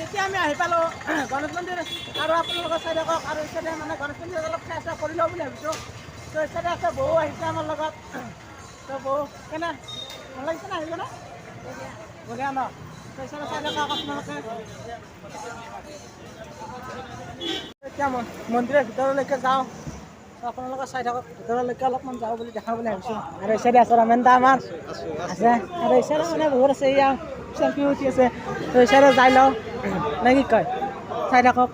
এতিয়া আমি আহি পালোঁ গণেশ মন্দিৰ আৰু আপোনালোকৰ চাই থাকক আৰু ইচ্ছাতে মানে গণেশ মন্দিৰ অলপ চাই চাই কৰি লওঁ বুলি ভাবিছোঁ তো ইচ্ছাতে আছে বৌ আহিছে আমাৰ লগত তো বৌ কেনে ভাল লাগিছে না আহিব না বঢ়িয়া ন তো ইচ্ছাতে চাই থাকক আপোনালোকে এতিয়া মন্দিৰৰ ভিতৰলৈকে যাওঁ আপোনালোকে চাই থাকক ভিতৰলৈকে অলপমান যাওঁ বুলি দেখা বুলি ভাবিছোঁ আৰু ইচ্ছাতে আছে ৰমেনদা আমাৰ আছে আৰু ইচ্ছাতে মানে বহুত আছে এয়া চেল্ফি উঠি আছে তো ইচ্ছাতে যাই লওঁ নে কি কয় চাই থাকক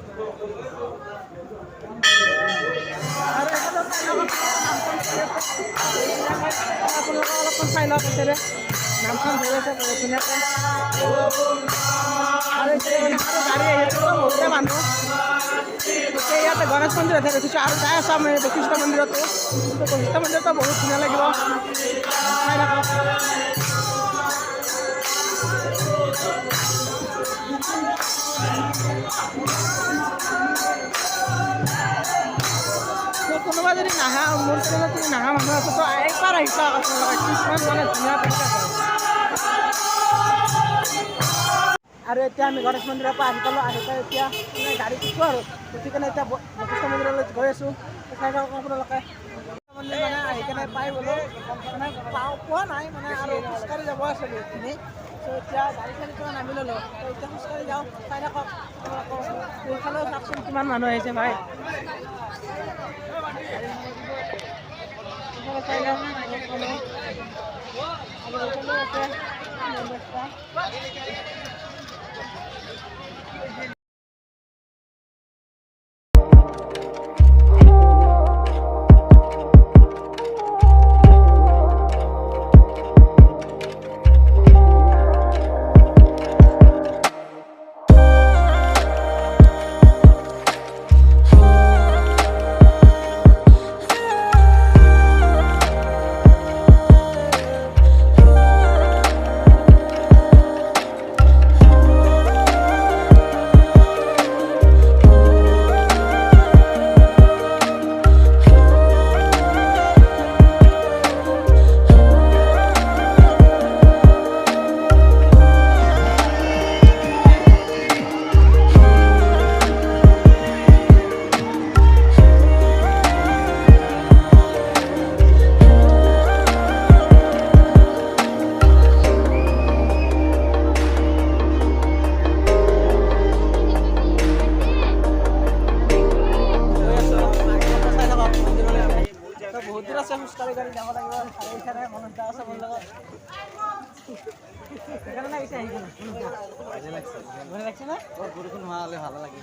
আপোনালোকে অলপমান চাই লওক ইচ্ছাতে নামখন ধৰি আছে বহুত ধুনীয়াকৈ আৰু গাড়ী আহিছে বহুতে মানুহ এতিয়া ইয়াতে গণেশ মন্দিৰতহে দেখিছোঁ আৰু যাই আছোঁ আমি বশিষ্ঠ মন্দিৰতো বশিষ্ঠ মন্দিৰতো বহুত ধুনীয়া লাগিব চাই থাকক কোনোবা যদি নাহা মোৰ চেনেলত যদি নাহা মানুহ আছে তো একবাৰ আহিছা আপোনালোকে কিছুমান মানে ধুনীয়া পৰিষ্কাৰ আৰু এতিয়া আমি গণেশ মন্দিৰৰ পৰা আহি পালোঁ আহি পাই এতিয়া মানে গাড়ী উঠোঁ আৰু উঠি কেনে এতিয়া বশিষ্ঠ মন্দিৰলৈ গৈ আছোঁ চাই থাকক আপোনালোকে মন্দিৰ মানে আহি কেনে পাই গ'লোঁ মানে পোৱা নাই মানে আৰু খোজকাঢ়ি যাব আছে বহুতখিনি তো এতিয়া গাড়ী চাড়ী পৰা নামি ল'লোঁ তো এতিয়া খোজকাঢ়ি যাওঁ চাই থাকক এইফালেও চাওকচোন কিমান মানুহ আহিছে ভাই চাই লওক বৰষুণ হোৱা হ'লে ভাল লাগে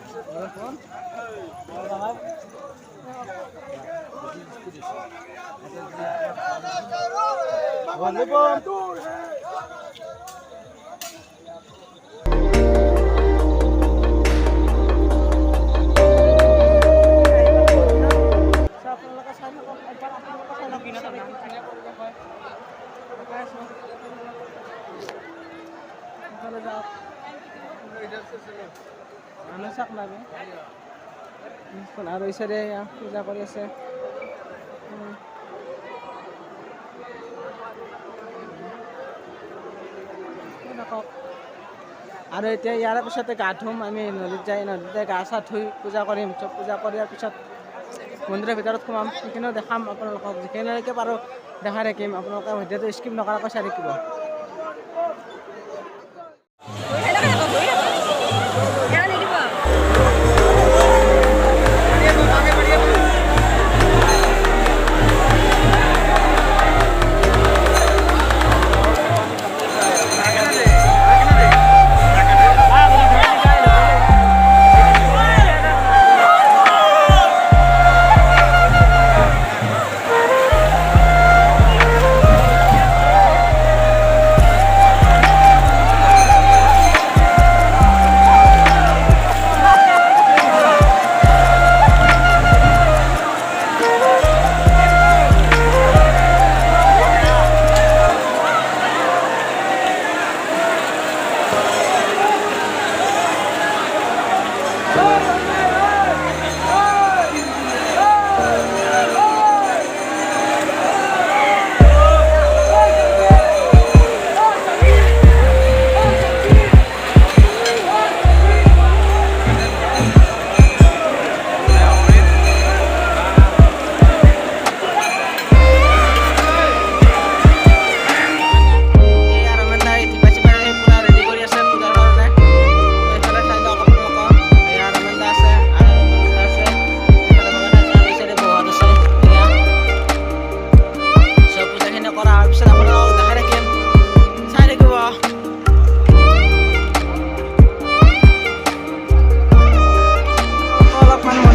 আৰু ইচ্ছাৰে পূজা কৰি আছে আৰু এতিয়া ইয়াৰ পিছতে গা ধুম আমি নদীত যাই গা চা ধুই পূজা কৰিম চব পূজা কৰাৰ পিছত মন্দিৰৰ ভিতৰত সোমাম সেইখিনিও দেখাম আপোনালোকক যিখিনিলৈকে পাৰোঁ দেখাই থাকিম আপোনালোকে ভিডিঅ'টো স্কিপ নকৰাকৈ চাই থাকিব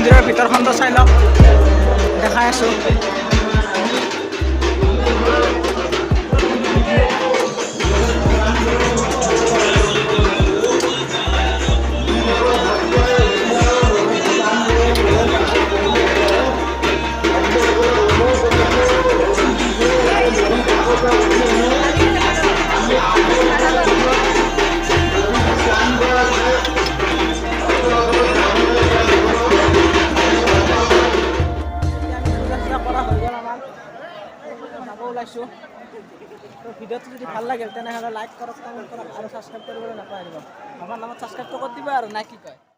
মন্দিৰৰ ভিতৰখনটো চাই লওক দেখাই আছোঁ ওলাইছোঁ তো ভিডিঅ'টো যদি ভাল লাগিল তেনেহ'লে লাইক কৰক কমেণ্ট কৰক আৰু ছাবস্ক্ৰাইব কৰিবলৈ নাপাহৰিব আমাৰ নামত ছাবস্ক্ৰাইবটো কৰি দিব আৰু নাই কি কয়